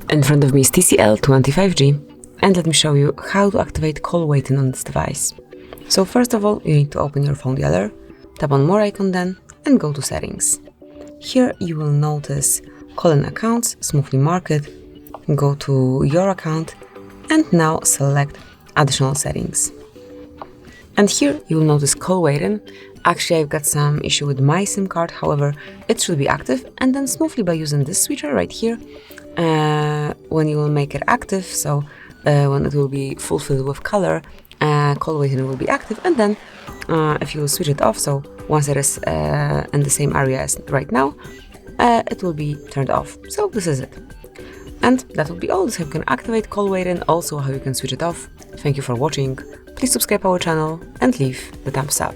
In front of me is TCL 25G, and let me show you how to activate call waiting on this device. So first of all, you need to open your phone dialer, tap on more icon then, and go to settings. Here you will notice call and accounts, smoothly mark it, go to your account, and now select additional settings. And here you will notice call waiting. Actually, I've got some issue with my SIM card, however, it should be active, and then smoothly by using this switcher right here, when you will make it active, so when it will be fulfilled with color, call waiting will be active, and then if you will switch it off, so once it is in the same area as right now, it will be turned off. So this is it. And that will be all. This is how you can activate call waiting, also how you can switch it off. Thank you for watching. Please subscribe our channel and leave the thumbs up.